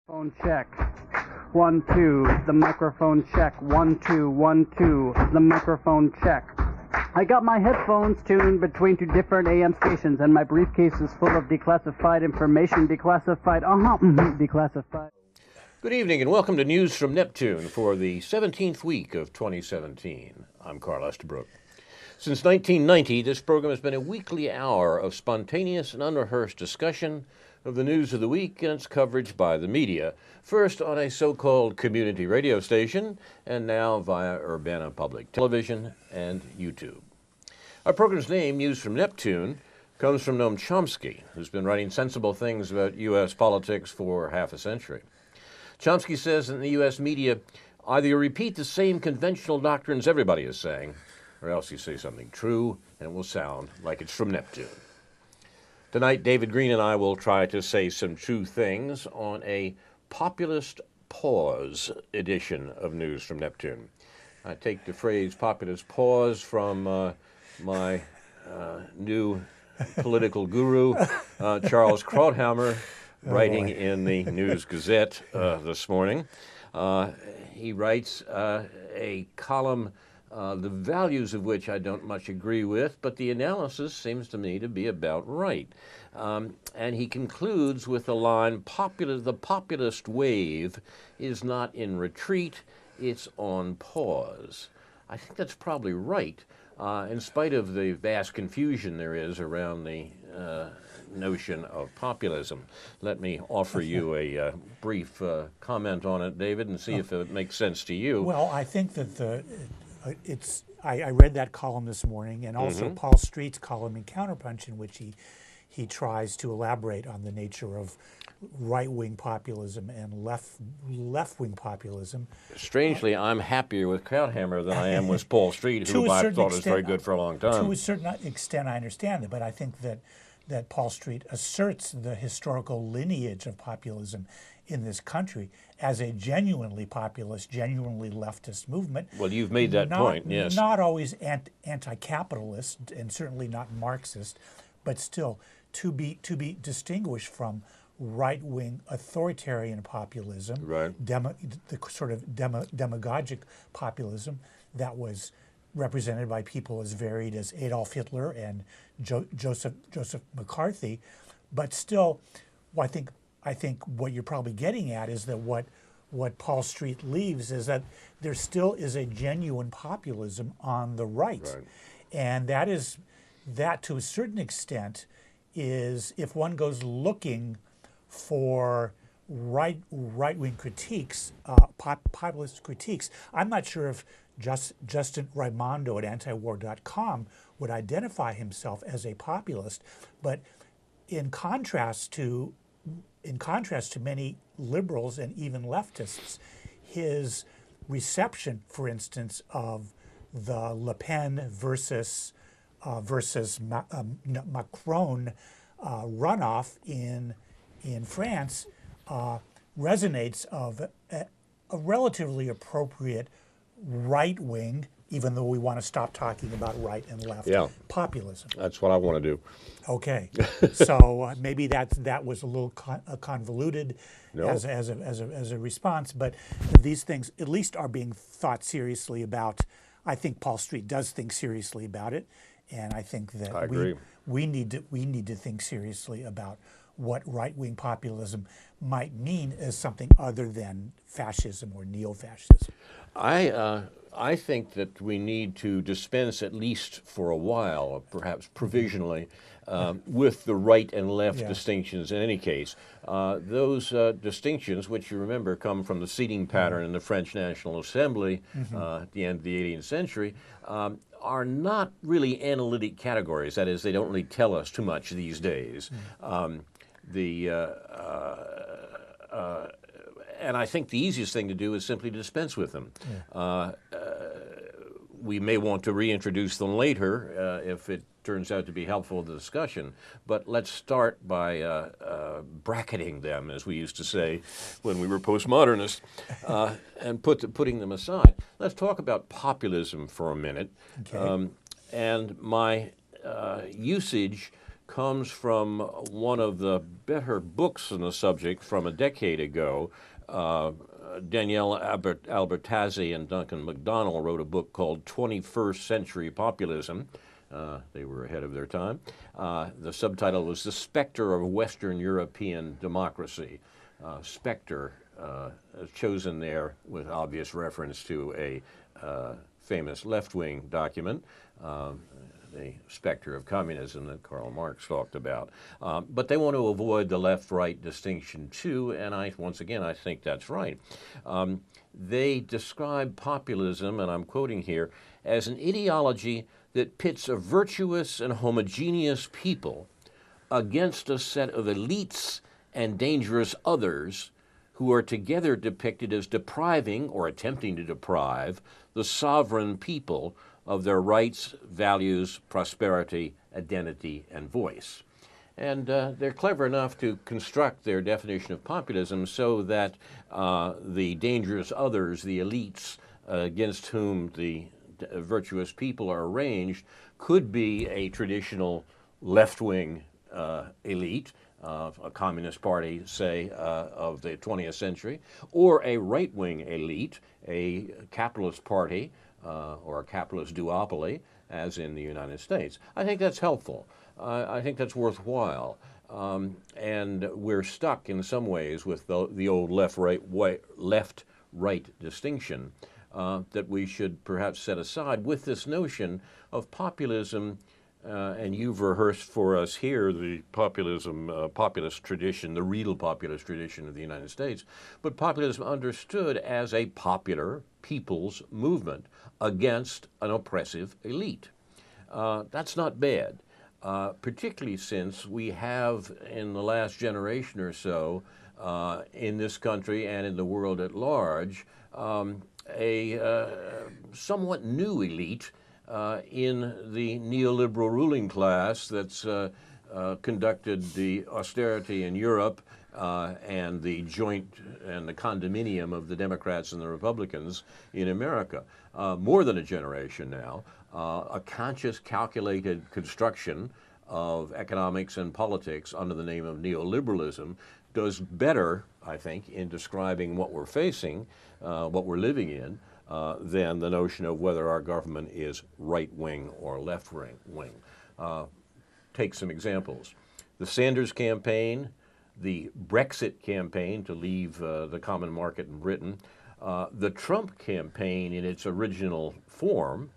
Phone check. 1, 2. The microphone check. 1, 2, 1, 2. The microphone check. I got my headphones tuned between two different AM stations, and my briefcase is full of declassified information. Declassified. Declassified. Good evening and welcome to News from Neptune for the 17th week of 2017. I'm Carl Estabrook. Since 1990, this program has been a weekly hour of spontaneous and unrehearsed discussion of the news of the week and its coverage by the media, first on a so-called community radio station and now via Urbana Public Television and YouTube. Our program's name, News from Neptune, comes from Noam Chomsky, who's been writing sensible things about U.S. politics for half a century. Chomsky says that in the U.S. media, either you repeat the same conventional doctrines everybody is saying, or else you say something true and it will sound like it's from Neptune. Tonight, David Green and I will try to say some true things on a populist pause edition of News from Neptune. I take the phrase populist pause from my new political guru, Charles Krauthammer, writing in the News Gazette this morning. He writes a column, the values of which I don't much agree with, but the analysis seems to me to be about right. And he concludes with the line, the populist wave is not in retreat, it's on pause. I think that's probably right, in spite of the vast confusion there is around the notion of populism. Let me offer you a brief comment on it, David, and see if it makes sense to you. Well, I think that I read that column this morning, and also Paul Street's column in Counterpunch, in which he tries to elaborate on the nature of right-wing populism and left-wing populism. Strangely, I'm happier with Krauthammer than I am with Paul Street, who I thought was very good for a long time. To a certain extent, I understand it, but I think that Paul Street asserts the historical lineage of populism in this country as a genuinely populist, genuinely leftist movement. Well, you've made that point, yes. Not always anti-capitalist and certainly not Marxist, but still to be distinguished from right-wing authoritarian populism, right. The sort of demagogic populism that was represented by people as varied as Adolf Hitler and Joseph McCarthy, but still, I think what you're probably getting at is that what Paul Street leaves is that there still is a genuine populism on the right. And that to a certain extent is, if one goes looking for right-wing critiques, populist critiques, I'm not sure if Justin Raimondo at antiwar.com would identify himself as a populist, but in contrast to many liberals and even leftists, his reception, for instance, of the Le Pen versus Macron runoff in France resonates of a relatively appropriate right-wing, even though we want to stop talking about right and left populism. That's what I want to do. Okay, so maybe that was a little convoluted as a response, but these things at least are being thought seriously about. I think Paul Street does think seriously about it, and I think that we need to think seriously about what right-wing populism might mean as something other than fascism or neo-fascism. I think that we need to dispense, at least for a while, perhaps provisionally, with the right and left distinctions in any case. Those distinctions, which you remember come from the seating pattern in the French National Assembly at the end of the 18th century, are not really analytic categories. That is, they don't really tell us too much these days. And I think the easiest thing to do is simply dispense with them. We may want to reintroduce them later if it turns out to be helpful to the discussion, but let's start by bracketing them, as we used to say when we were postmodernists, and putting them aside. Let's talk about populism for a minute. Okay. And my usage comes from one of the better books on the subject from a decade ago. Danielle Albertazzi and Duncan McDonnell wrote a book called 21st Century Populism. They were ahead of their time. The subtitle was The Specter of Western European Democracy. Specter chosen there with obvious reference to a famous left-wing document, the specter of communism that Karl Marx talked about. But they want to avoid the left-right distinction too, and once again, I think that's right. They describe populism, and I'm quoting here, as an ideology that pits a virtuous and homogeneous people against a set of elites and dangerous others who are together depicted as depriving or attempting to deprive the sovereign people of their rights, values, prosperity, identity, and voice. And they're clever enough to construct their definition of populism so that the dangerous others, the elites against whom the virtuous people are arranged, could be a traditional left-wing elite, a communist party, say, of the 20th century, or a right-wing elite, a capitalist party, or a capitalist duopoly, as in the United States. I think that's helpful. I think that's worthwhile. And we're stuck in some ways with the old left-right distinction that we should perhaps set aside with this notion of populism. And you've rehearsed for us here the populist tradition, the real populist tradition of the United States, but populism understood as a popular people's movement against an oppressive elite. That's not bad, particularly since we have, in the last generation or so, in this country and in the world at large, a somewhat new elite in the neoliberal ruling class that's conducted the austerity in Europe and the joint and the condominium of the Democrats and the Republicans in America. More than a generation now, a conscious, calculated construction of economics and politics under the name of neoliberalism does better, I think, in describing what we're facing, what we're living in, than the notion of whether our government is right-wing or left-wing. Take some examples. The Sanders campaign, the Brexit campaign to leave the common market in Britain, the Trump campaign in its original form,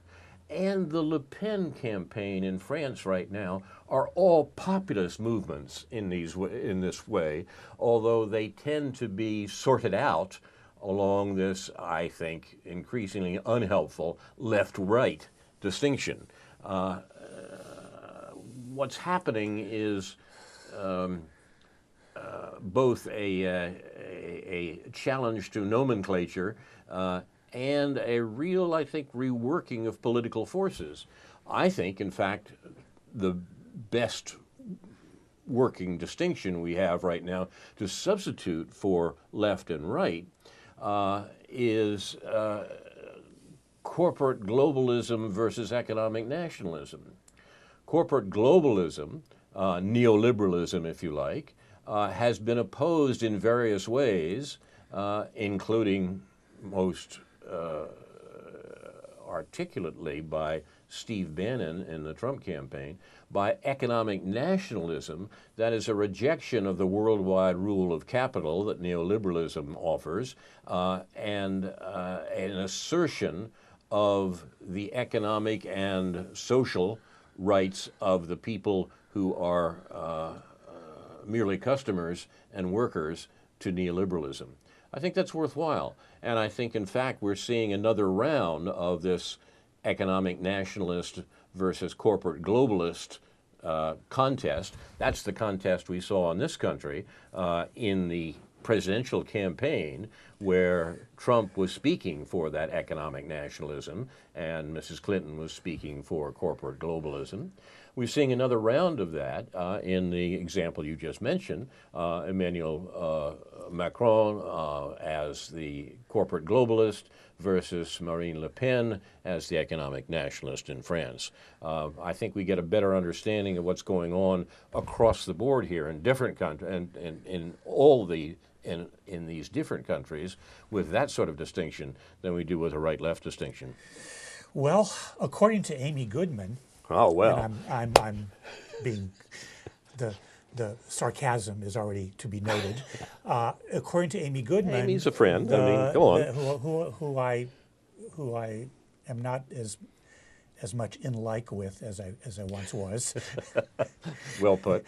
and the Le Pen campaign in France right now are all populist movements in this way, although they tend to be sorted out along this, I think, increasingly unhelpful left-right distinction. What's happening is both a challenge to nomenclature and a real, I think, reworking of political forces. I think, in fact, the best working distinction we have right now to substitute for left and right is corporate globalism versus economic nationalism. Corporate globalism, neoliberalism if you like, has been opposed in various ways, including most articulately by Steve Bannon in the Trump campaign, by economic nationalism, that is a rejection of the worldwide rule of capital that neoliberalism offers, and an assertion of the economic and social rights of the people who are merely customers and workers to neoliberalism. I think that's worthwhile. And I think, in fact, we're seeing another round of this economic nationalist versus corporate globalist contest. That's the contest we saw in this country in the presidential campaign, where Trump was speaking for that economic nationalism and Mrs. Clinton was speaking for corporate globalism. We're seeing another round of that in the example you just mentioned, Emmanuel Macron as the corporate globalist versus Marine Le Pen as the economic nationalist in France. I think we get a better understanding of what's going on across the board here in different countries and in all the in these different countries with that sort of distinction than we do with a right-left distinction. Well, according to Amy Goodman, Oh well, and I'm being the sarcasm is already to be noted. According to Amy Goodman, Amy's a friend. I mean, come on. Who I am not as much in like with as I once was. Well put.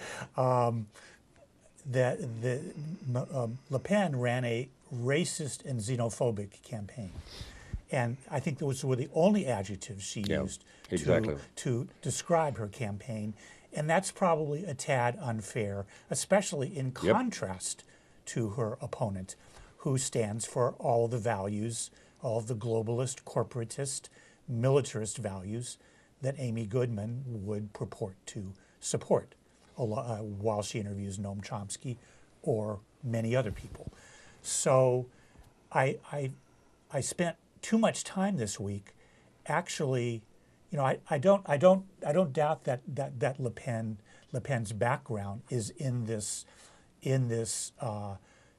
That Le Pen ran a racist and xenophobic campaign. And I think those were the only adjectives she used to describe her campaign. And that's probably a tad unfair, especially in contrast to her opponent, who stands for all the values, all of the globalist, corporatist, militarist values that Amy Goodman would purport to support while she interviews Noam Chomsky or many other people. So I spent too much time this week actually. I don't doubt that Le Pen's background is in this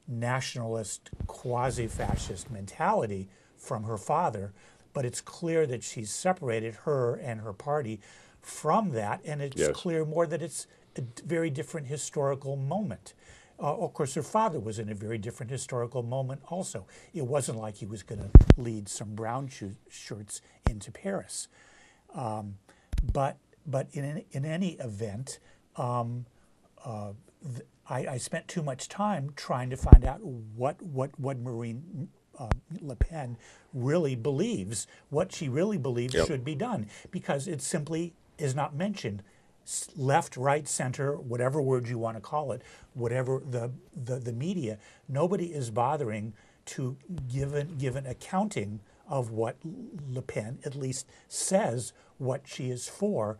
nationalist quasi-fascist mentality from her father, but it's clear that she's separated her and her party from that, and it's clear more that it's a very different historical moment. Of course, her father was in a very different historical moment also. It wasn't like he was going to lead some brown shirts into Paris. But in any event, I spent too much time trying to find out what Marine Le Pen really believes, what she really believes should be done, because it simply is not mentioned. Left, right, center, whatever word you want to call it, whatever the media, nobody is bothering to give an accounting of what Le Pen at least says what she is for,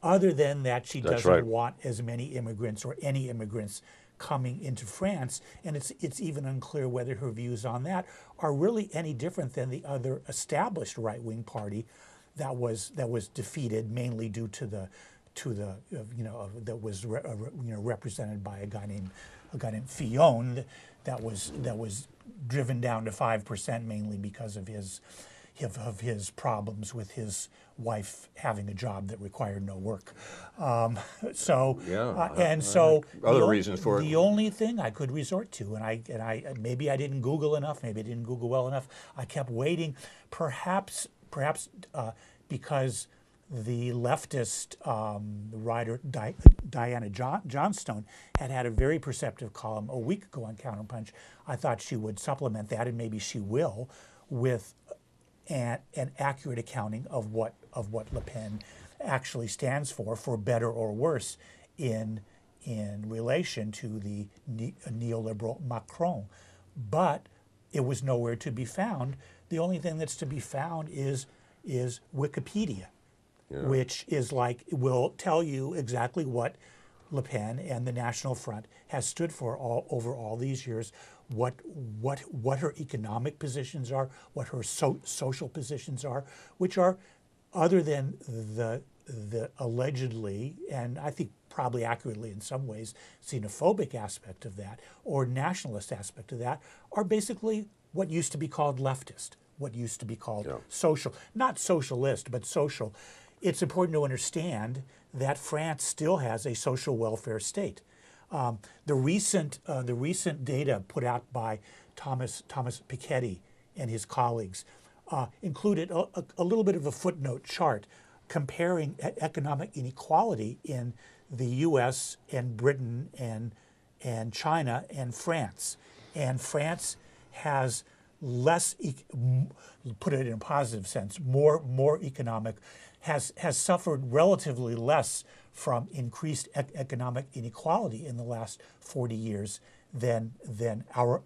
other than that she doesn't want as many immigrants or any immigrants coming into France. And it's even unclear whether her views on that are really any different than the other established right-wing party that was defeated mainly due to the that was represented by a guy named Fillon that was driven down to 5% mainly because of his problems with his wife having a job that required no work. So other reasons for it. The only thing I could resort to, and I maybe I didn't Google enough, maybe I didn't Google well enough. I kept waiting, perhaps because the leftist writer Diana Johnstone had a very perceptive column a week ago on Counterpunch. I thought she would supplement that, and maybe she will, with an accurate accounting of what Le Pen actually stands for better or worse, in relation to the neoliberal Macron. But it was nowhere to be found. The only thing that's to be found is Wikipedia. Which is will tell you exactly what Le Pen and the National Front has stood for over all these years, what her economic positions are, what her social positions are, which are, other than the allegedly, and I think probably accurately in some ways, xenophobic aspect of that, or nationalist aspect of that, are basically what used to be called leftist, what used to be called social, not socialist, but social. It's important to understand that France still has a social welfare state. The recent data put out by Thomas Piketty and his colleagues included a little bit of a footnote chart comparing economic inequality in the U.S. and Britain and China and France. And France has less, put it in a positive sense, more economic, has suffered relatively less from increased economic inequality in the last 40 years than our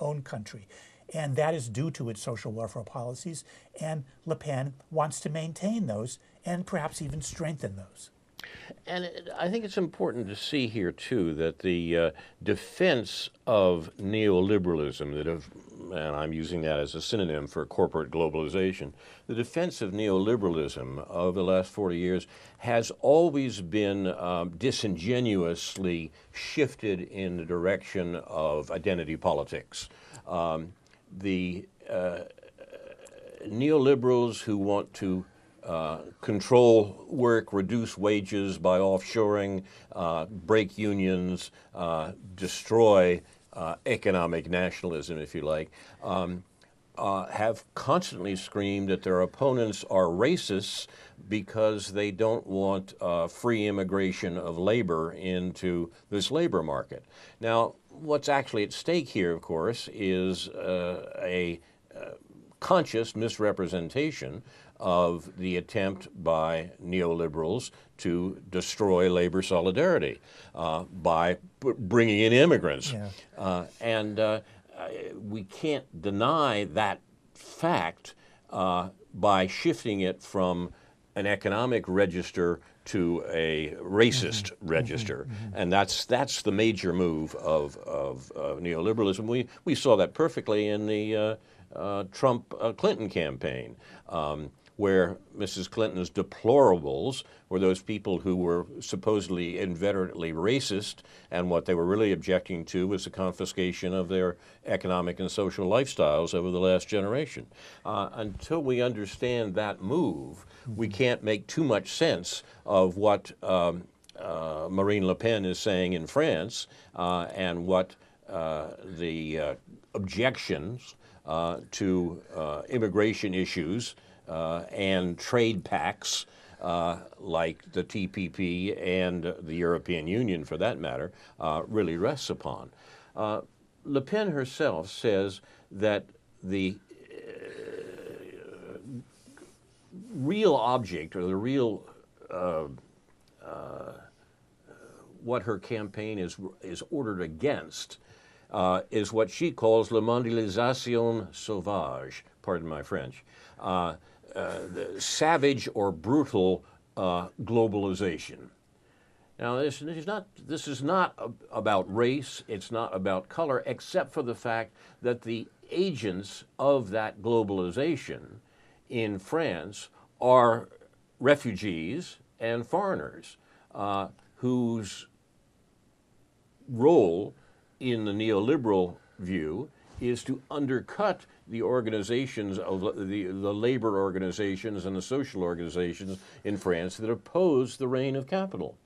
own country. And that is due to its social welfare policies, and Le Pen wants to maintain those and perhaps even strengthen those. And I think it's important to see here, too, that the defense of neoliberalism, and I'm using that as a synonym for corporate globalization, the defense of neoliberalism of the last 40 years has always been disingenuously shifted in the direction of identity politics. The neoliberals who want to control work, reduce wages by offshoring, break unions, destroy economic nationalism, if you like, have constantly screamed that their opponents are racists because they don't want free immigration of labor into this labor market. Now, what's actually at stake here, of course, is a conscious misrepresentation of the attempt by neoliberals to destroy labor solidarity by bringing in immigrants. Yeah. And we can't deny that fact by shifting it from an economic register to a racist register. And that's the major move of neoliberalism. We saw that perfectly in the Trump-Clinton campaign, where Mrs. Clinton's deplorables were those people who were supposedly inveterately racist, and what they were really objecting to was the confiscation of their economic and social lifestyles over the last generation. Until we understand that move, we can't make too much sense of what Marine Le Pen is saying in France and what the objections to immigration issues and trade pacts like the TPP and the European Union, for that matter, really rests upon. Le Pen herself says that the real object, or the real what her campaign is ordered against, is what she calls la mondialisation sauvage, pardon my French, the savage or brutal globalization. Now, this is not about race, it's not about color, except for the fact that the agents of that globalization in France are refugees and foreigners whose role in the neoliberal view is to undercut the organizations of the labor organizations and the social organizations in France that oppose the reign of capital.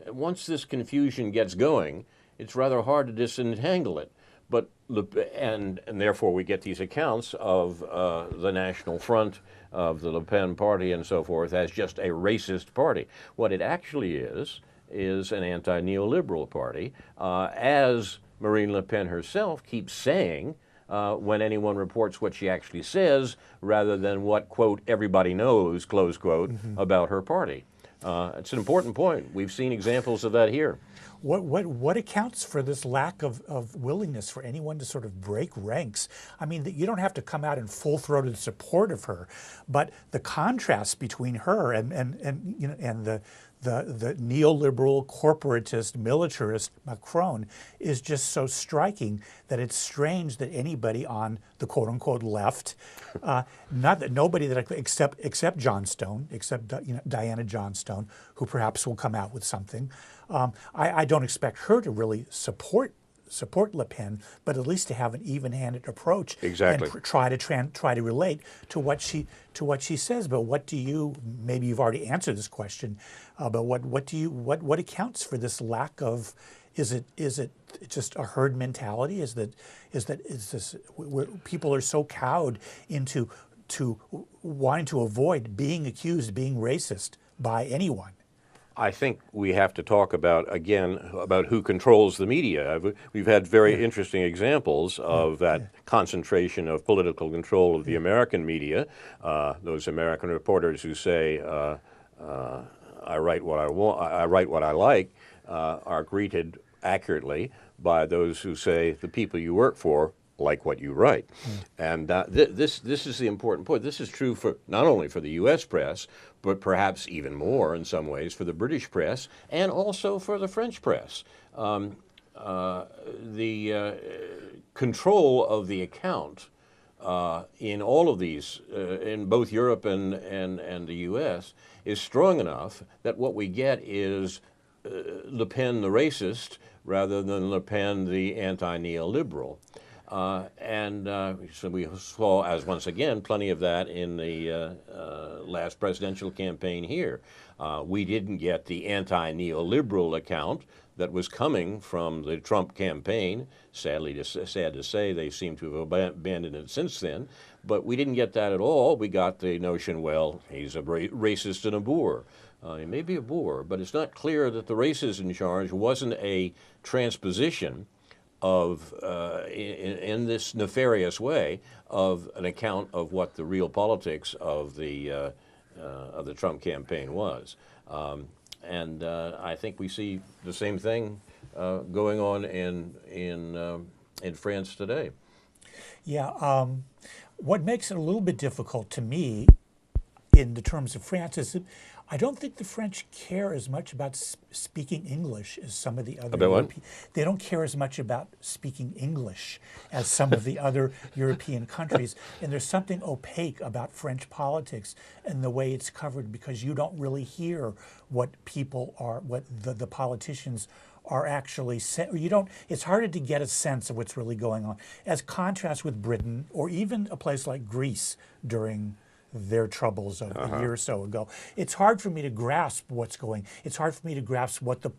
Once this confusion gets going, it's rather hard to disentangle it. But and therefore we get these accounts of the National Front, of the Le Pen party and so forth, as just a racist party. What it actually is an anti-neoliberal party, as Marine Le Pen herself keeps saying when anyone reports what she actually says, rather than what, quote, everybody knows, close quote, about her party. It's an important point. We've seen examples of that here. What accounts for this lack of willingness for anyone to sort of break ranks? I mean, you don't have to come out in full-throated support of her, but the contrast between her and the neoliberal, corporatist, militarist Macron is just so striking that it's strange that anybody on the quote-unquote left, not that nobody that except Johnstone, except Diana Johnstone, who perhaps will come out with something. I don't expect her to really support Le Pen, but at least to have an even-handed approach. Exactly. And try to relate to what she says. But what do you? Maybe you've already answered this question. But what accounts for this lack of? Is it just a herd mentality? Is this where people are so cowed into wanting to avoid being accused, being racist by anyone? I think we have to talk about who controls the media. We've had very interesting examples of that concentration of political control of the American media. Those American reporters who say, "I write what I want, I write what I like," are greeted accurately by those who say, "The people you work for like what you write. And this is the important point. This is true for not only for the U.S. press, but perhaps even more in some ways for the British press and also for the French press. The control of the account in all of these, in both Europe and the U.S., is strong enough that what we get is Le Pen the racist rather than Le Pen the anti-neoliberal. So we saw, as once again, plenty of that in the last presidential campaign here. We didn't get the anti-neoliberal account that was coming from the Trump campaign. Sadly, sad to say, they seem to have abandoned it since then. But we didn't get that at all. We got the notion, well, he's a racist and a boor. He may be a boor, but it's not clear that the racist in charge wasn't a transposition of, in this nefarious way, of an account of what the real politics of the Trump campaign was. I think we see the same thing going on in France today. Yeah. What makes it a little bit difficult to me in the terms of France is that I don't think the French care as much about speaking English as some of the other European. They don't care as much about speaking English as some of the other European countries. And there's something opaque about French politics and the way it's covered, because you don't really hear what people are, what the politicians are actually saying. You don't. It's harder to get a sense of what's really going on, as contrast with Britain or even a place like Greece during their troubles of a year or so ago. It's hard for me to grasp what's going. It's hard for me to grasp what the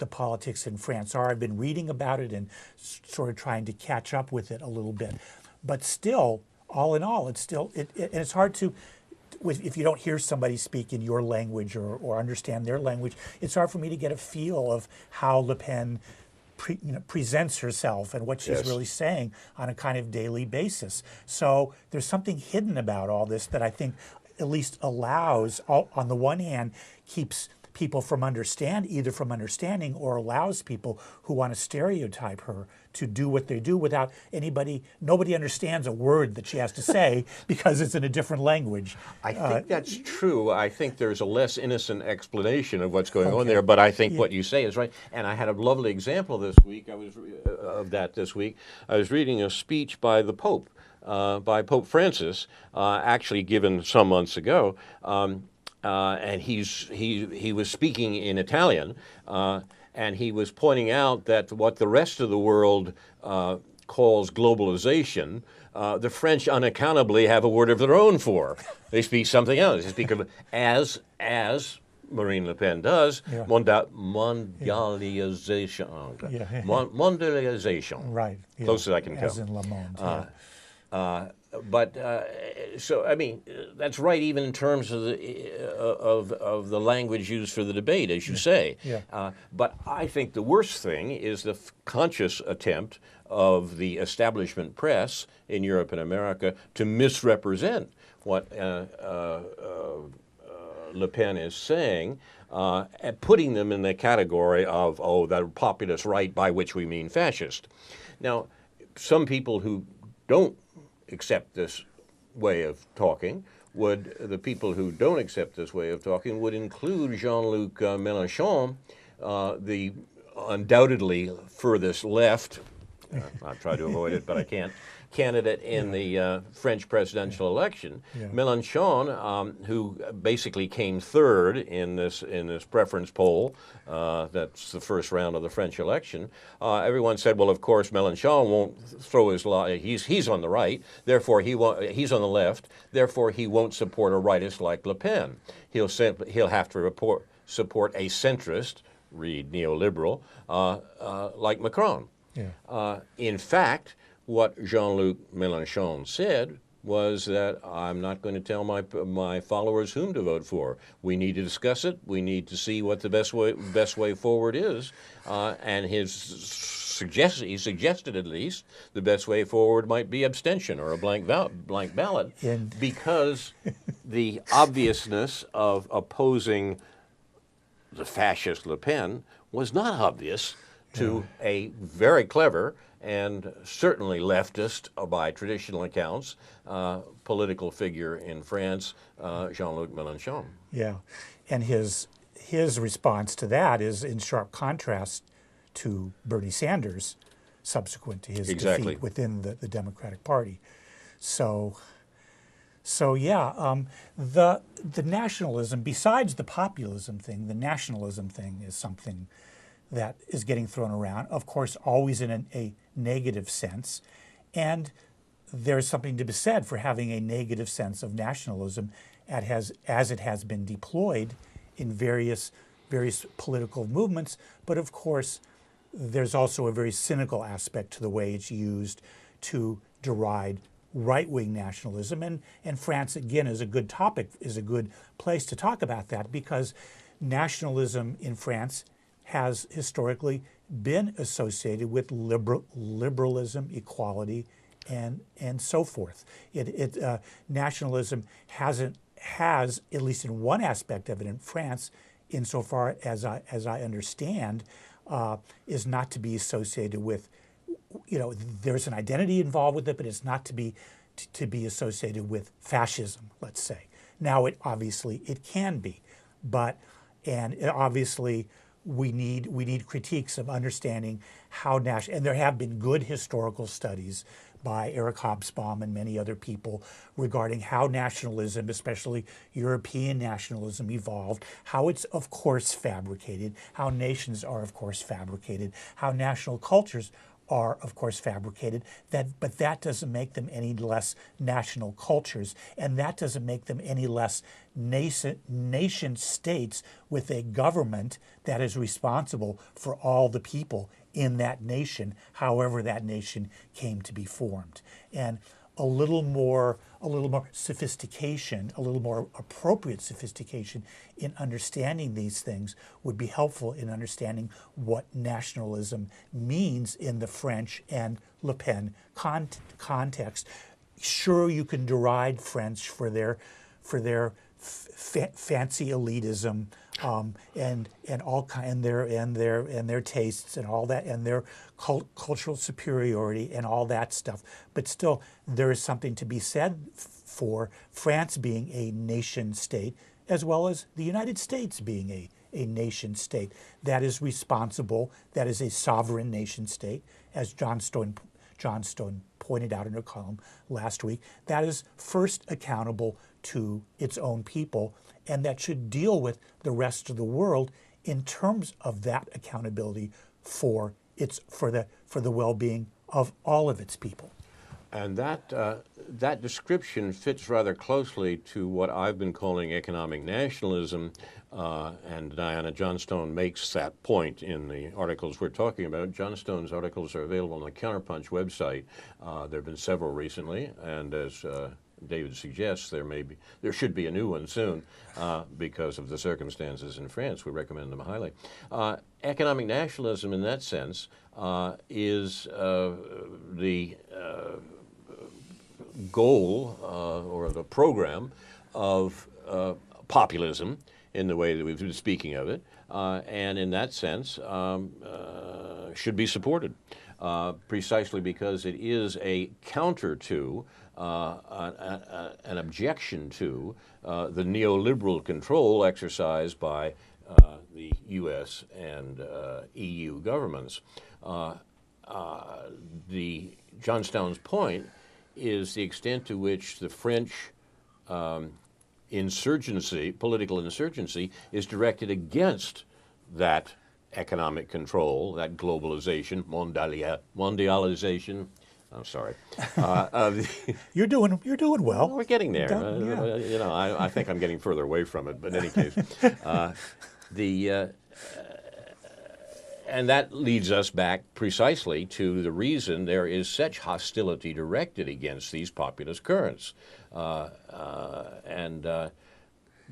politics in France are. I've been reading about it and sort of trying to catch up with it a little bit. But still, all in all, it's still, and it's hard to, if you don't hear somebody speak in your language or understand their language, it's hard for me to get a feel of how Le Pen presents herself and what she's really saying on a kind of daily basis. So there's something hidden about all this that I think at least allows, on the one hand, keeps people from understanding or allows people who want to stereotype her to do what they do without nobody understands a word that she has to say because it's in a different language. I think that's true. I think there's a less innocent explanation of what's going on there, but I think what you say is right. And I had a lovely example this week. I was reading a speech by the Pope, by Pope Francis, actually given some months ago. And he was speaking in Italian, and he was pointing out that what the rest of the world calls globalization, the French unaccountably have a word of their own for. They speak something else. They speak of as Marine Le Pen does, mondialization. Mondialization. Right. Yeah. Close as I can come. As in Le Monde. So I mean, that's right, even in terms of the language used for the debate, as you say. Yeah. But I think the worst thing is the conscious attempt of the establishment press in Europe and America to misrepresent what Le Pen is saying, and putting them in the category of, the populist right, by which we mean fascist. Now, some people who don't accept this way of talking would include Jean-Luc Mélenchon, the undoubtedly furthest left, I've tried to avoid it, but I can't, candidate in the French presidential election. Mélenchon, who basically came third in this preference poll, that's the first round of the French election. Everyone said, well, of course, Mélenchon won't throw his he's on the right, therefore he's on the left, therefore he won't support a rightist like Le Pen. He'll have to support a centrist, read neoliberal, like Macron. Yeah. In fact, what Jean-Luc Mélenchon said was that I'm not going to tell my followers whom to vote for. We need to discuss it. We need to see what the best way forward is. And he suggested at least the best way forward might be abstention or a blank ballot, because the obviousness of opposing the fascist Le Pen was not obvious to a very clever and certainly leftist by traditional accounts, political figure in France, Jean-Luc Mélenchon. Yeah, and his response to that is in sharp contrast to Bernie Sanders, subsequent to his Exactly. defeat within the Democratic Party. So yeah, the nationalism, besides the populism thing, the nationalism thing is something that is getting thrown around. Of course, always in a negative sense, and there's something to be said for having a negative sense of nationalism, as it has been deployed in various political movements. But of course, there's also a very cynical aspect to the way it's used to deride right-wing nationalism. And France, again, is a good topic, is a good place to talk about that, because nationalism in France has historically been associated with liberalism, equality, and so forth. Nationalism has, at least in one aspect of it in France, insofar as I understand, is not to be associated with, there's an identity involved with it, but it's not to be associated with fascism, let's say. Now, it can be, and obviously we need critiques of understanding how and there have been good historical studies by Eric Hobsbawm and many other people regarding how nationalism, especially European nationalism, evolved, how it's of course fabricated, how nations are of course fabricated, how national cultures are of course fabricated, but that doesn't make them any less national cultures, and that doesn't make them any less nation states with a government that is responsible for all the people in that nation, however that nation came to be formed. And a little more sophistication, a little more appropriate sophistication in understanding these things would be helpful in understanding what nationalism means in the French and Le Pen context. Sure, you can deride French for their fancy elitism, and their tastes and all that, and their cultural superiority and all that stuff. But still, there is something to be said for France being a nation state, as well as the United States being a nation state that is responsible, that is a sovereign nation state, as John Stone pointed out in a column last week, that is first accountable to its own people, and that should deal with the rest of the world in terms of that accountability for the well-being of all of its people. And that description fits rather closely to what I've been calling economic nationalism, and Diana Johnstone makes that point in the articles we're talking about. Johnstone's articles are available on the Counterpunch website. There have been several recently, and as David suggests, there should be a new one soon because of the circumstances in France. We recommend them highly. Economic nationalism, in that sense, is the goal or the program of populism in the way that we've been speaking of it, and in that sense should be supported precisely because it is a counter to an objection to the neoliberal control exercised by the U.S. and EU governments. The Johnstone's point is the extent to which the French political insurgency, is directed against that economic control, that globalization, mondialization. I'm sorry. You're doing well. We're getting there. Yeah. I think I'm getting further away from it, but in any case, and that leads us back precisely to the reason there is such hostility directed against these populist currents.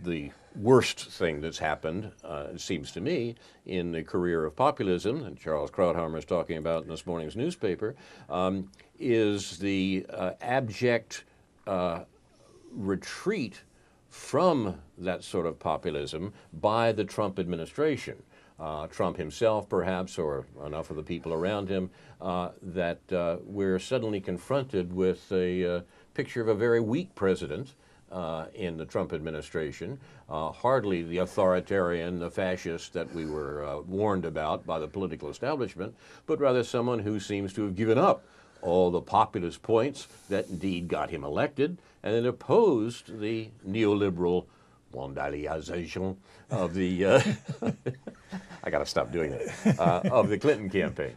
The worst thing that's happened, it seems to me, in the career of populism, and Charles Krauthammer is talking about in this morning's newspaper, is the abject retreat from that sort of populism by the Trump administration. Trump himself, perhaps, or enough of the people around him, that we're suddenly confronted with a picture of a very weak president in the Trump administration, hardly the authoritarian, the fascist that we were warned about by the political establishment, but rather someone who seems to have given up all the populist points that indeed got him elected, and then opposed the neoliberal mondialization of the, I got to stop doing that, of the Clinton campaign.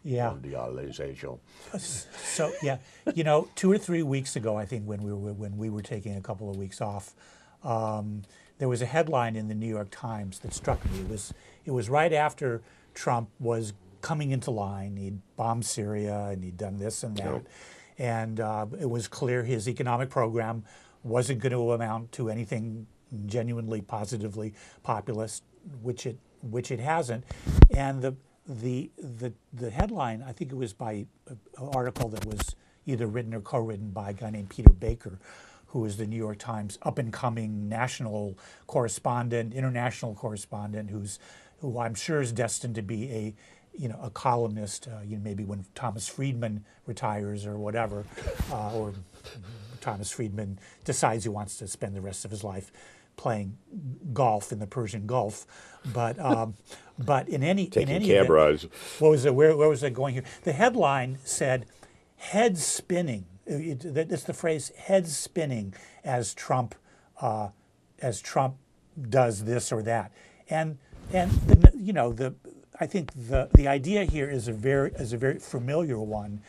Yeah. Mondialization. So yeah, you know, 2 or 3 weeks ago, I think when we were taking a couple of weeks off, there was a headline in the New York Times that struck me. It was right after Trump was coming into line. He'd bombed Syria and he'd done this and that, Yep. and it was clear his economic program wasn't going to amount to anything genuinely positively populist, which it hasn't, and the headline, I think it was by an article that was either written or co-written by a guy named Peter Baker, who is the New York Times up-and-coming national correspondent, international correspondent, who I'm sure is destined to be a columnist, maybe when Thomas Friedman retires or whatever, or Thomas Friedman decides he wants to spend the rest of his life playing golf in the Persian Gulf, but in any cab rides. What was it? Where was I going here? The headline said, "Head spinning." It's the phrase "head spinning" as Trump does this or that, and I think the idea here is a very familiar one.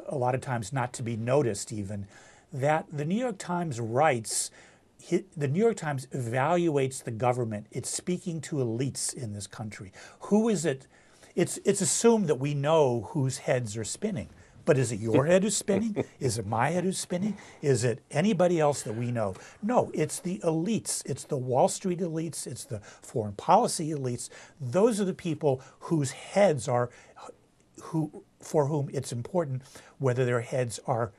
A lot of times not to be noticed even, that the New York Times writes. The New York Times evaluates the government. It's speaking to elites in this country. Who is it? It's assumed that we know whose heads are spinning. But is it your head who's spinning? Is it my head who's spinning? Is it anybody else that we know? No, it's the elites. It's the Wall Street elites. It's the foreign policy elites. Those are the people whose heads are, for whom it's important whether their heads are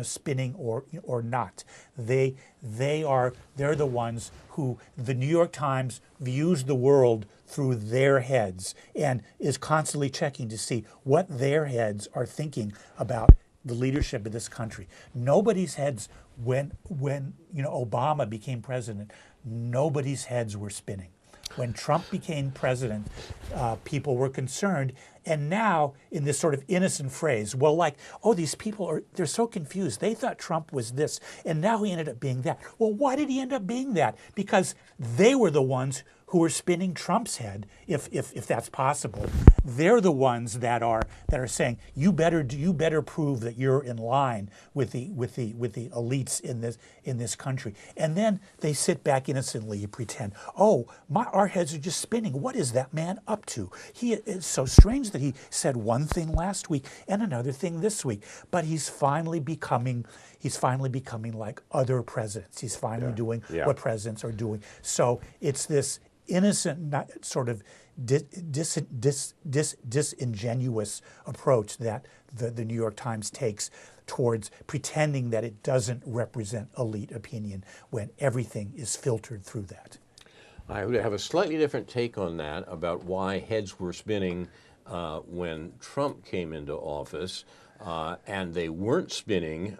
spinning or not. They're the ones who the New York Times views the world through their heads and is constantly checking to see what their heads are thinking about the leadership of this country. Nobody's heads when Obama became president, nobody's heads were spinning. When Trump became president, people were concerned. And now, in this sort of innocent phrase, well, like, oh, these people they're so confused. They thought Trump was this, and now he ended up being that. Well, why did he end up being that? Because they were the ones who were spinning Trump's head, if that's possible. They're the ones that are saying, you better prove that you're in line with the elites in this country. And then they sit back innocently and pretend, our heads are just spinning. What is that man up to? It's so strange that he said one thing last week and another thing this week, but he's finally becoming like other presidents. He's finally doing what presidents are doing. So it's this innocent, sort of disingenuous approach that the New York Times takes towards pretending that it doesn't represent elite opinion when everything is filtered through that. I would have a slightly different take on that about why heads were spinning when Trump came into office, and they weren't spinning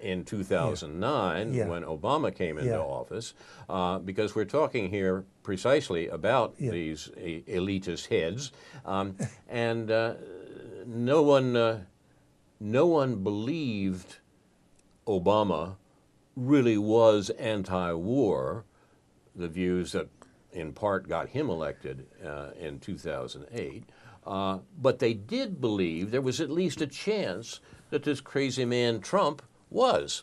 in 2009 when Obama came into office, because we're talking here precisely about these elitist heads, and no one believed Obama really was anti-war, the views that in part got him elected in 2008. But they did believe there was at least a chance that this crazy man Trump was,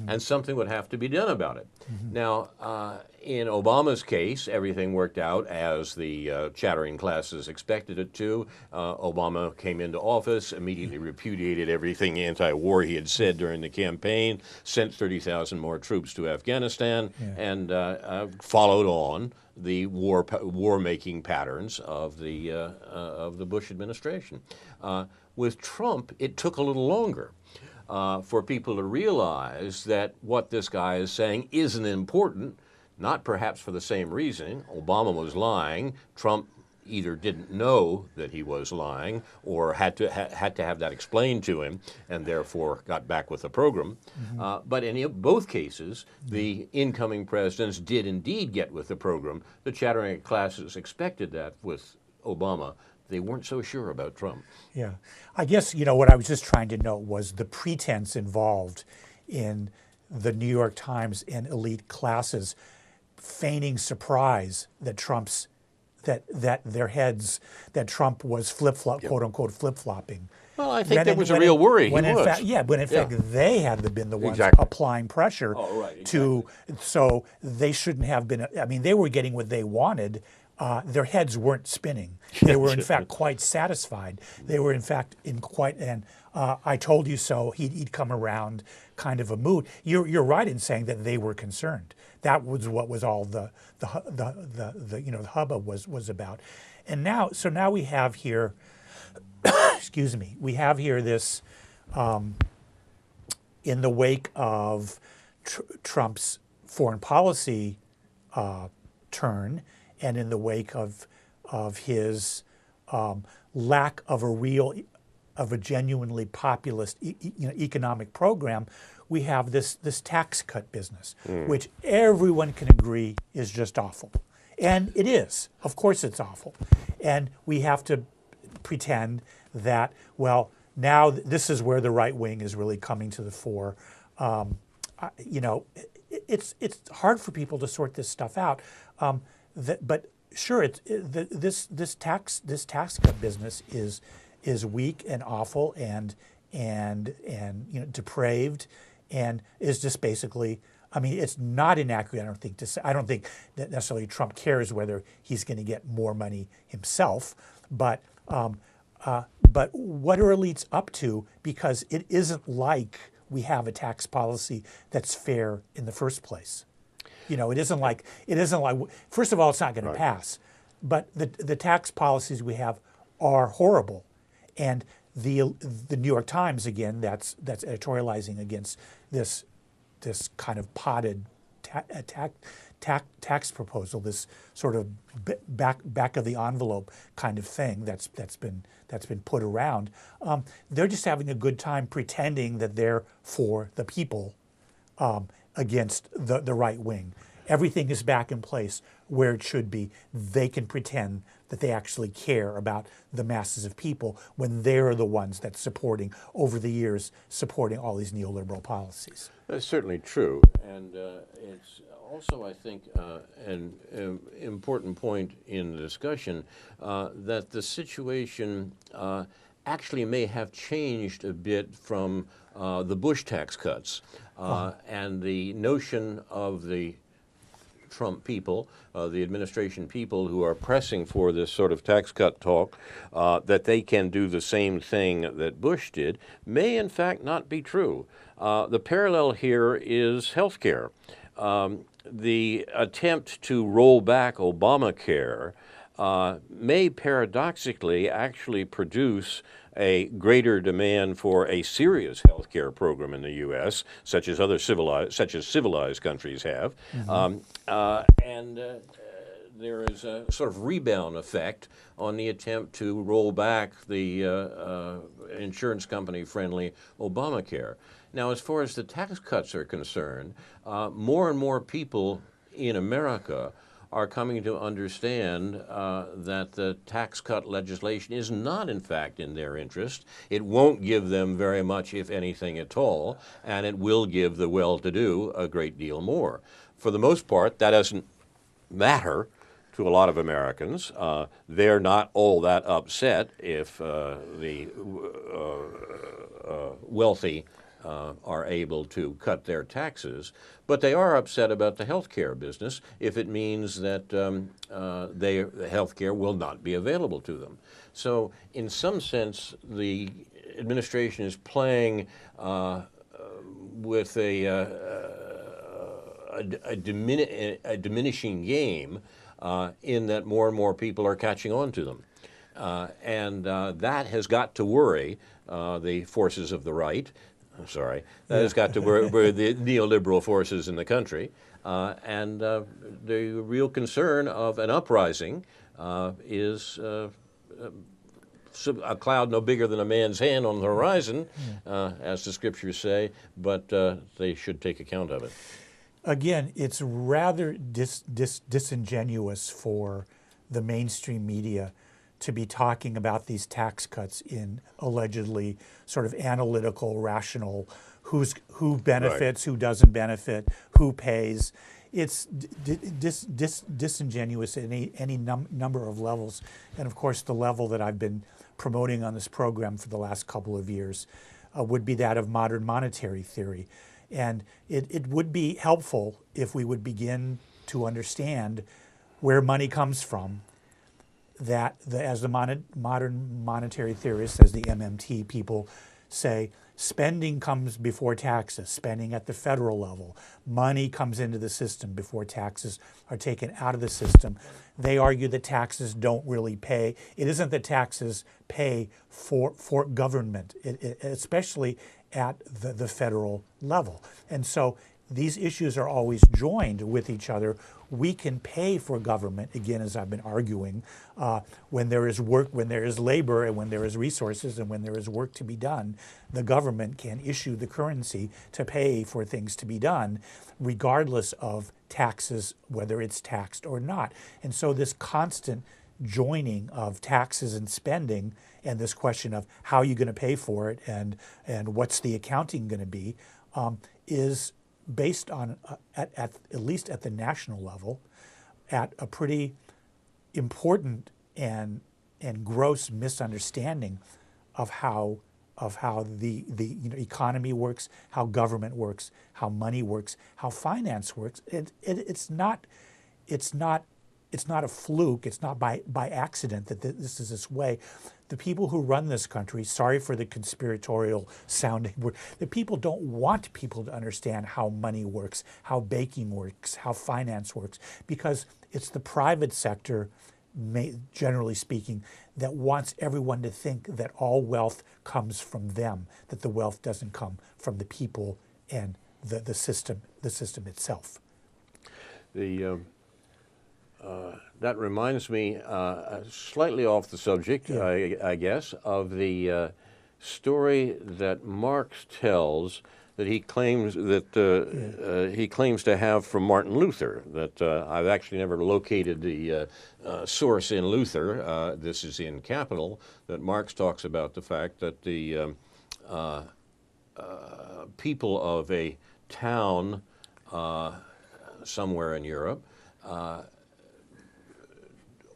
and something would have to be done about it. Now, in Obama's case, everything worked out as the chattering classes expected it to. Obama came into office, immediately repudiated everything anti-war he had said during the campaign, sent 30,000 more troops to Afghanistan, and followed on the war-making patterns of the Bush administration. With Trump, it took a little longer for people to realize that what this guy is saying isn't important, not perhaps for the same reason. Obama was lying. Trump either didn't know that he was lying or had to have that explained to him, and therefore got back with the program. But in both cases, the incoming presidents did indeed get with the program. The chattering classes expected that with Obama. They weren't so sure about Trump. Yeah. I guess, what I was just trying to note was the pretense involved in the New York Times and elite classes feigning surprise that that Trump was quote unquote flip-flopping. Well, I think that was a real worry. When in fact they had been the ones applying pressure so they shouldn't have been. I mean, they were getting what they wanted. Their heads weren't spinning. They were in fact quite satisfied. They were in fact in quite an I told you so. He'd come around kind of a mood. You're right in saying that they were concerned. That was what was all the hubbub was about. And now we have here, excuse me, we have here this in the wake of Trump's foreign policy turn, and in the wake of his lack of a genuinely populist economic program, we have this tax cut business, which everyone can agree is just awful. And it is. Of course it's awful. And we have to pretend that, well, now this is where the right wing is really coming to the fore. It's hard for people to sort this stuff out. But sure, this tax cut business is weak and awful and depraved, and is just basically. I mean, it's not inaccurate. I don't think that necessarily Trump cares whether he's going to get more money himself, but what are elites up to? Because it isn't like we have a tax policy that's fair in the first place. It isn't like. First of all, it's not going to pass, but the tax policies we have are horrible, and the New York Times again that's editorializing against this kind of potted tax proposal, this sort of back of the envelope kind of thing that's been put around. They're just having a good time pretending that they're for the people against the right wing. Everything is back in place where it should be. They can pretend that they actually care about the masses of people when they're the ones that's over the years, supporting all these neoliberal policies. That's certainly true. And it's also, I think, an important point in the discussion that the situation actually may have changed a bit from the Bush tax cuts and the notion of the Trump people, the administration people who are pressing for this sort of tax cut talk, that they can do the same thing that Bush did, may in fact not be true. The parallel here is health care. The attempt to roll back Obamacare may paradoxically actually produce a greater demand for a serious health care program in the U.S., such as civilized countries have, and there is a sort of rebound effect on the attempt to roll back the insurance company-friendly Obamacare. Now, as far as the tax cuts are concerned, more and more people in America are coming to understand that the tax cut legislation is not, in fact, in their interest. It won't give them very much, if anything at all, and it will give the well-to-do a great deal more. For the most part, that doesn't matter to a lot of Americans. They're not all that upset if the wealthy are able to cut their taxes, but they are upset about the health care business if it means that the health care will not be available to them. So in some sense, the administration is playing with a diminishing game in that more and more people are catching on to them. And that has got to worry the forces of the right. I'm sorry, that has got to where the neoliberal forces in the country, and the real concern of an uprising is a cloud no bigger than a man's hand on the horizon, as the scriptures say, but they should take account of it. Again, it's rather disingenuous for the mainstream media to be talking about these tax cuts in allegedly sort of analytical, rational, who benefits, who doesn't benefit, who pays. It's disingenuous at any number of levels. And of course, the level that I've been promoting on this program for the last couple of years would be that of modern monetary theory. And it would be helpful if we would begin to where money comes from, that as the modern monetary theorists, as the MMT people say, spending comes before taxes, spending at the federal level. Money comes into the system before taxes are taken out of the system. They argue that taxes don't really pay. It isn't that taxes pay for government, especially at the federal level. And so these issues are always joined with each other. We can pay for government, again, as I've been arguing, when there is work, when there is labor, and when there is resources, and when there is work to be done, the government can issue the currency to pay for things to be done, regardless of taxes, whether it's taxed or not. And so this constant joining of taxes and spending, and this question of how are you going to pay for it, and what's the accounting going to be, is based on, at least at the national level, at a pretty important and gross misunderstanding of how the economy works, how government works, how money works, how finance works. It's not a fluke. It's not by accident that this is this way. The people who run this country, sorry for the conspiratorial sounding word, the people don't want people to understand how money works, how banking works, how finance works, because it's the private sector, generally speaking, that wants everyone to think that all wealth comes from them, that the wealth doesn't come from the people and the system itself. That reminds me, slightly off the subject, I guess, of the story that Marx tells that he claims to have from Martin Luther. That I've actually never located the source in Luther. This is in Capital. That Marx talks about the fact that the people of a town somewhere in Europe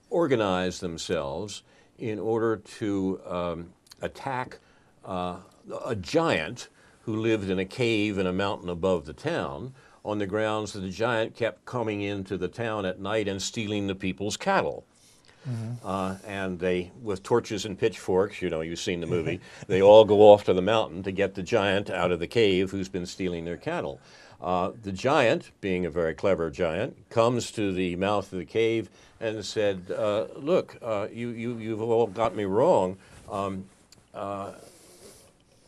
organize themselves in order to attack a giant who lived in a cave in a mountain above the town, on the grounds that the giant kept coming into the town at night and stealing the people's cattle. And they, with torches and pitchforks, you've seen the movie, they all go off to the mountain to get the giant out of the cave who's been stealing their cattle. The giant, being a very clever giant, comes to the mouth of the cave and said, look, you've all got me wrong.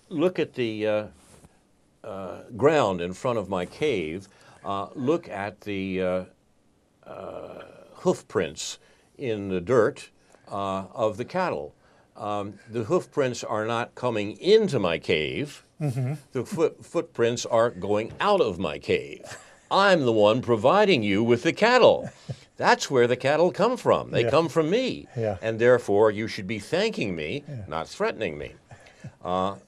Look at the ground in front of my cave. Look at the hoof prints in the dirt of the cattle. The hoof prints are not coming into my cave. The footprints are going out of my cave. I'm the one providing you with the cattle. That's where the cattle come from. They come from me. And therefore, you should be thanking me, not threatening me.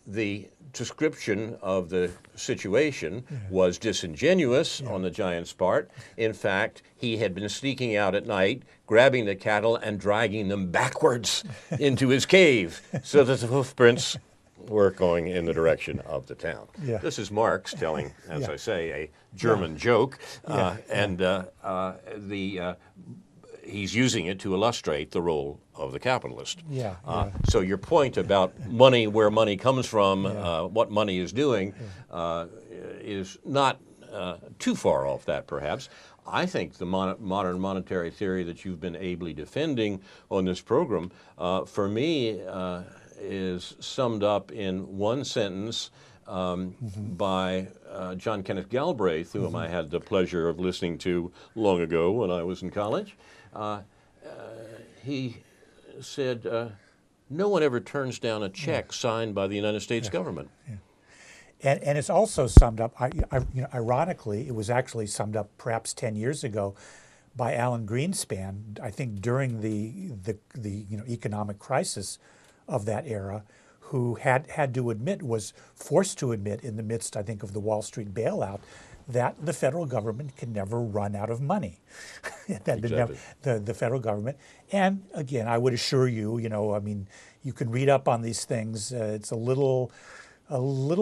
The description of the situation was disingenuous on the giant's part. In fact, he had been sneaking out at night, grabbing the cattle and dragging them backwards into his cave so that the hoofprints were going in the direction of the town. This is Marx telling, as I say, a German joke, and he's using it to illustrate the role of the capitalist. So your point about money, where money comes from, what money is doing, is not too far off that, perhaps. I think the modern monetary theory that you've been ably defending on this program, for me, is summed up in one sentence by John Kenneth Galbraith, whom I had the pleasure of listening to long ago when I was in college. He said, no one ever turns down a check signed by the United States government. And it's also summed up, ironically, it was actually summed up perhaps 10 years ago by Alan Greenspan, I think during the economic crisis of that era, who had to admit, was forced to admit in the midst, I think, of the Wall Street bailout, that the federal government can never run out of money. Exactly. The federal government, and again, I would assure you, you can read up on these things. It's a little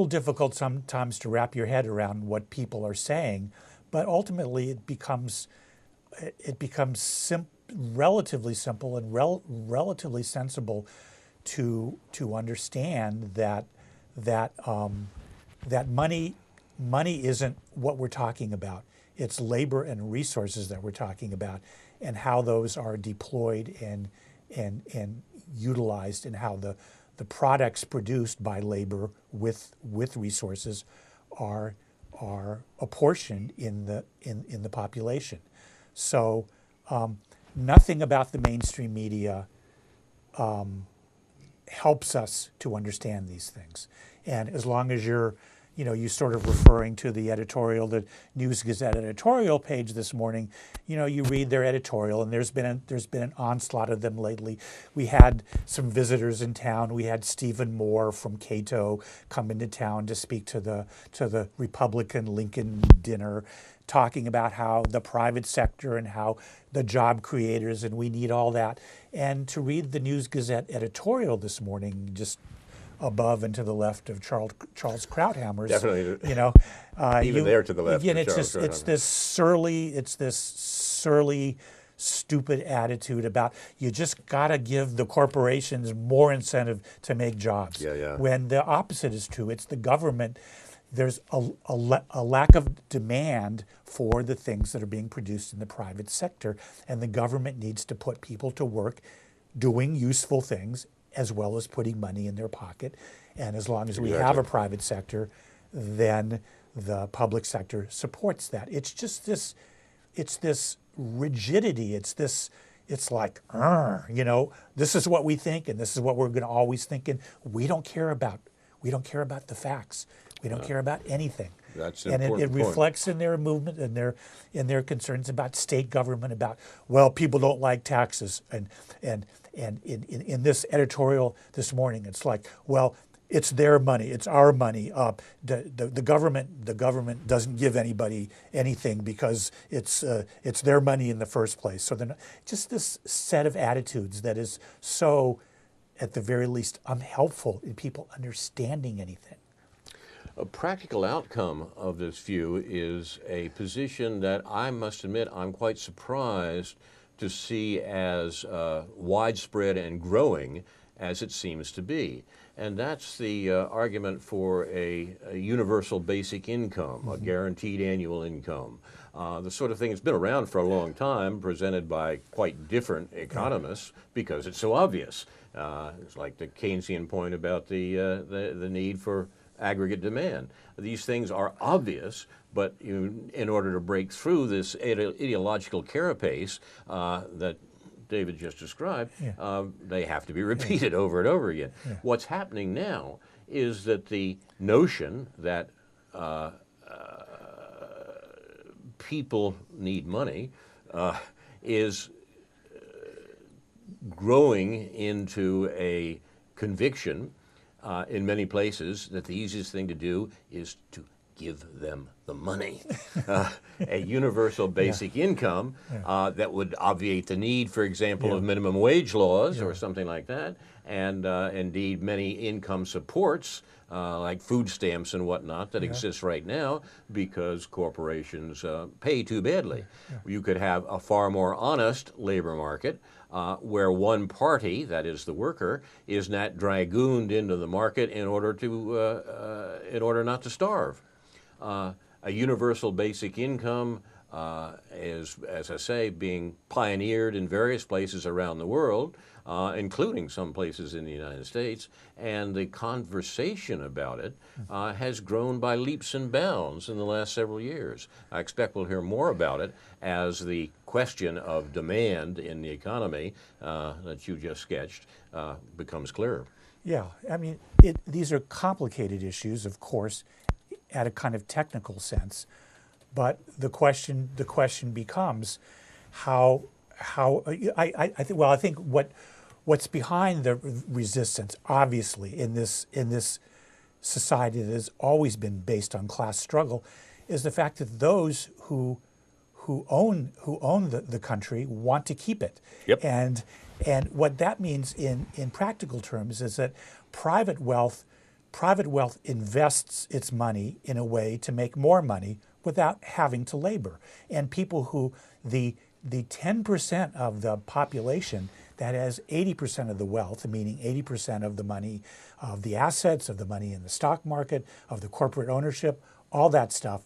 difficult sometimes to wrap your head around what people are saying, but ultimately it becomes relatively simple and relatively sensible to understand that money isn't what we're talking about. It's labor and resources that we're talking about, and how those are deployed and utilized, and how the products produced by labor with resources are apportioned in the population. So nothing about the mainstream media helps us to understand these things. And as long as you're sort of referring to the editorial, the News Gazette editorial page this morning, you read their editorial, and there's been an onslaught of them lately. We had some visitors in town. We had Stephen Moore from Cato come into town to speak to the Republican Lincoln dinner, talking about how the private sector and how the job creators, and we need all that. And to read the News Gazette editorial this morning, just above and to the left of Charles Krauthammer's, Definitely, even there to the left. Again, it's this surly, stupid attitude about you just got to give the corporations more incentive to make jobs. Yeah. When the opposite is true, it's the government. There's a lack of demand for the things that are being produced in the private sector, and the government needs to put people to work doing useful things as well as putting money in their pocket. And as long as we have a private sector, then the public sector supports that. It's just this rigidity. It's like, this is what we think, and this is what we're going to always think, and we don't care about the facts. We don't care about anything. That's an and important it point. reflects in their movement and their concerns about state government, about, well, people don't like taxes, and in this editorial this morning, it's like, well, it's their money, it's our money. The government doesn't give anybody anything because it's their money in the first place. So then, just this set of attitudes that is so, at the very least, unhelpful in people understanding anything. A practical outcome of this view is a position that I must admit I'm quite surprised to see as widespread and growing as it seems to be. And that's the argument for a universal basic income, a guaranteed annual income. The sort of thing that's been around for a long time, presented by quite different economists, because it's so obvious. It's like the Keynesian point about the need for aggregate demand. These things are obvious, but in order to break through this ideological carapace that David just described, they have to be repeated over and over again. Yeah. What's happening now is that the notion that people need money is growing into a conviction in many places that the easiest thing to do is to give them the money. A universal basic income that would obviate the need, for example, of minimum wage laws or something like that, and indeed many income supports like food stamps and whatnot that exist right now because corporations pay too badly. You could have a far more honest labor market where one party, that is the worker, is not dragooned into the market in order not to starve. A universal basic income is, as I say, being pioneered in various places around the world, including some places in the United States, and the conversation about it has grown by leaps and bounds in the last several years. I expect we'll hear more about it as the question of demand in the economy that you just sketched becomes clearer. Yeah, I mean, these are complicated issues, of course, at a kind of technical sense. But the question becomes how I think, well, I think what's behind the resistance, obviously, in this society that has always been based on class struggle, is the fact that those who own the country want to keep it. Yep. And what that means in practical terms is that private wealth invests its money in a way to make more money without having to labor. And people who, the 10% of the population that has 80% of the wealth, meaning 80% of the money, of the assets, of the money in the stock market, of the corporate ownership, all that stuff,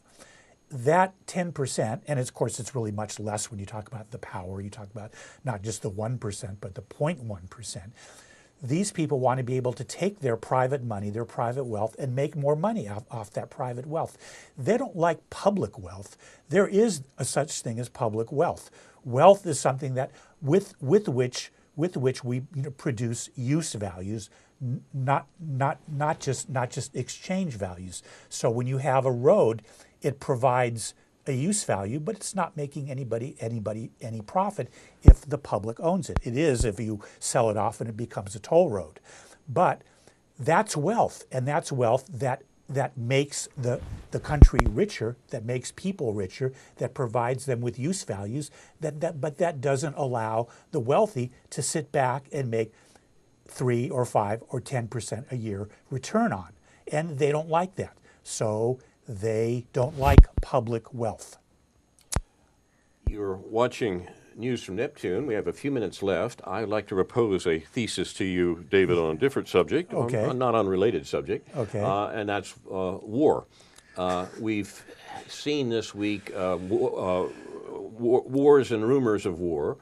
that 10%, and of course it's really much less when you talk about the power, you talk about not just the 1%, but the 0.1%. These people want to be able to take their private money, their private wealth, and make more money off that private wealth. They don't like public wealth. There is a such thing as public wealth. Wealth is something that with which we produce use values, not just exchange values. So when you have a road, it provides a use value, but it's not making anybody any profit if the public owns it. It is if you sell it off and it becomes a toll road. But that's wealth, and that's wealth that makes the country richer, that makes people richer, that provides them with use values, but that doesn't allow the wealthy to sit back and make 3 or 5 or 10% a year return on. And they don't like that. So they don't like public wealth. You're watching News from Neptune. We have a few minutes left. I'd like to propose a thesis to you, David, on a different subject, Okay. a not unrelated subject, Okay. And that's war. We've seen this week wars and rumors of war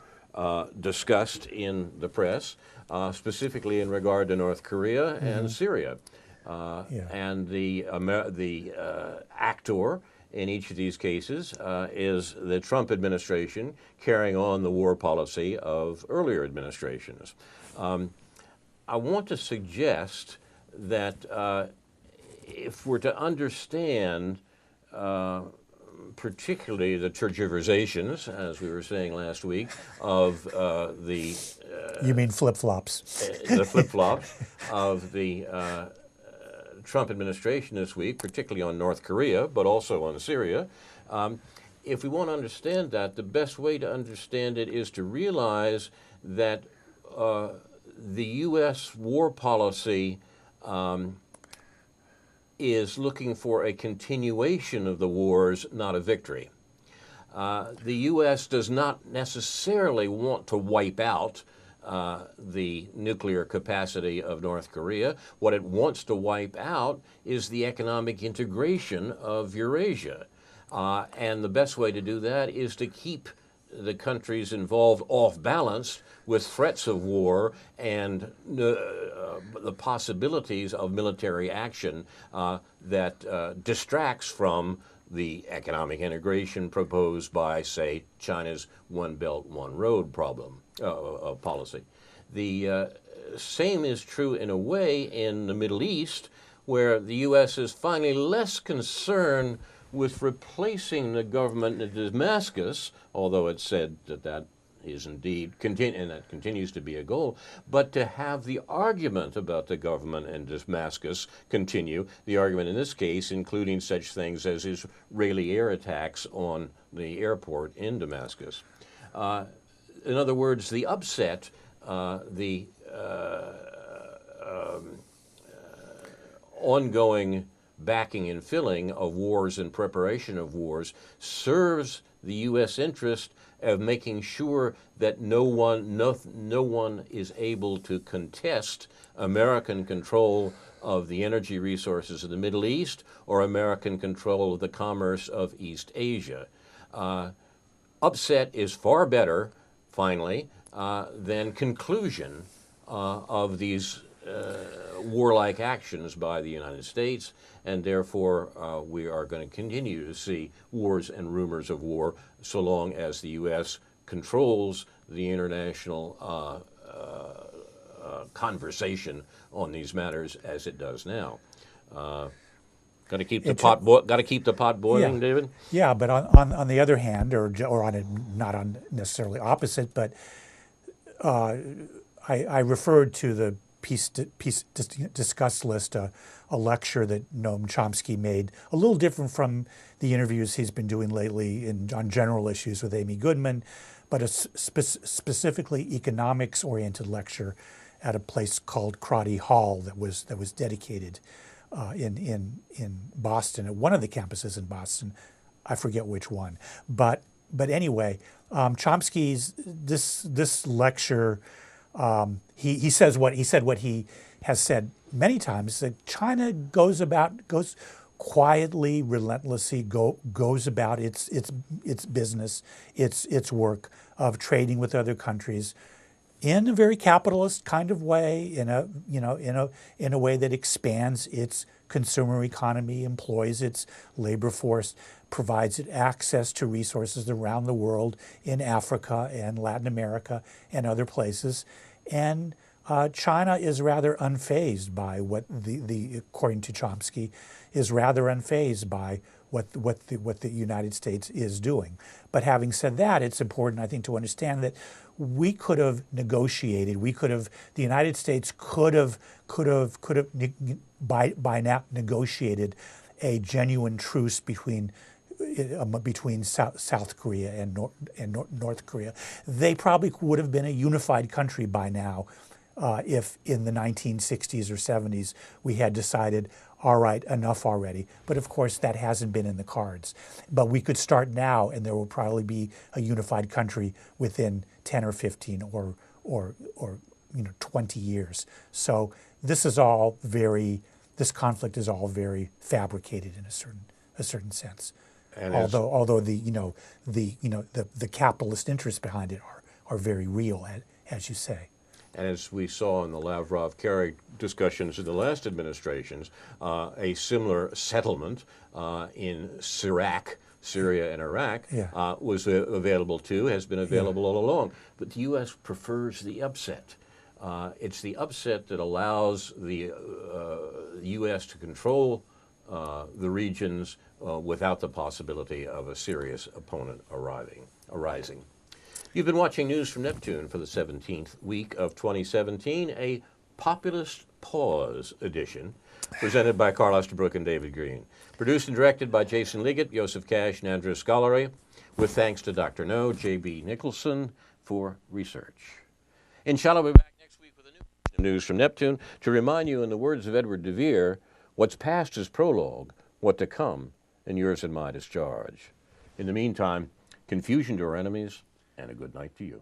discussed in the press, specifically in regard to North Korea and Syria. And the actor in each of these cases is the Trump administration carrying on the war policy of earlier administrations. I want to suggest that if we're to understand particularly the tergiversations, as we were saying last week, of the... You mean flip-flops? The flip-flops of the Trump administration this week, particularly on North Korea, but also on Syria. If we want to understand that, the best way to understand it is to realize that the U.S. war policy is looking for a continuation of the wars, not a victory. The U.S. does not necessarily want to wipe out the nuclear capacity of North Korea. What it wants to wipe out is the economic integration of Eurasia. And the best way to do that is to keep the countries involved off balance with threats of war and the possibilities of military action that distracts from the economic integration proposed by, say, China's One Belt, One Road policy. The same is true in a way in the Middle East, where the U.S. is finally less concerned with replacing the government in Damascus, although it's said that that is indeed, and that continues to be a goal, but to have the argument about the government in Damascus continue, the argument in this case including such things as Israeli air attacks on the airport in Damascus. In other words, the upset, the ongoing backing and filling of wars and preparation of wars serves the U.S. interest of making sure that no one is able to contest American control of the energy resources of the Middle East or American control of the commerce of East Asia. Upset is far better, finally, than conclusion of these warlike actions by the United States, and therefore we are going to continue to see wars and rumors of war so long as the U.S. controls the international conversation on these matters as it does now. Got to keep the pot boiling, Yeah. David. Yeah, but on the other hand, or on a, not on necessarily opposite, but I referred to the Peace Discuss list, a lecture that Noam Chomsky made, a little different from the interviews he's been doing lately on general issues with Amy Goodman, but a specifically economics-oriented lecture at a place called Crotty Hall that was dedicated in Boston, at one of the campuses in Boston. I forget which one, but anyway, Chomsky's this lecture. He said what he has said many times, that China goes quietly, relentlessly, goes about its business, its work of trading with other countries in a very capitalist kind of way, in a way that expands its consumer economy, employs its labor force, provides it access to resources around the world, in Africa and Latin America and other places. And China is rather unfazed by what according to Chomsky, is rather unfazed by what the United States is doing. But having said that, it's important, I think, to understand that we could have negotiated. The United States could have by now negotiated a genuine truce between South Korea and North Korea. They probably would have been a unified country by now if in the 1960s or 70s we had decided, all right, enough already. But of course, that hasn't been in the cards. But we could start now, and there will probably be a unified country within 10 or 15 or 20 years. So this conflict is all very fabricated in a certain sense. And although the capitalist interests behind it are very real, as you say. And as we saw in the Lavrov-Kerry discussions in the last administrations, a similar settlement in Syria and Iraq, was available too, has been available all along. But the U.S. prefers the upset. It's the upset that allows the U.S. to control the regions without the possibility of a serious opponent arising. You've been watching News from Neptune for the 17th week of 2017, a Populist Pause edition, presented by Carl Estabrook and David Green. Produced and directed by Jason Liggett, Joseph Cash, and Andrew Scolari, with thanks to Dr. No, J.B. Nicholson, for research. Inshallah, we'll be back next week with a new News from Neptune to remind you, in the words of Edward de Vere, what's past is prologue, what to come, and yours and my discharge. In the meantime, confusion to our enemies, and a good night to you.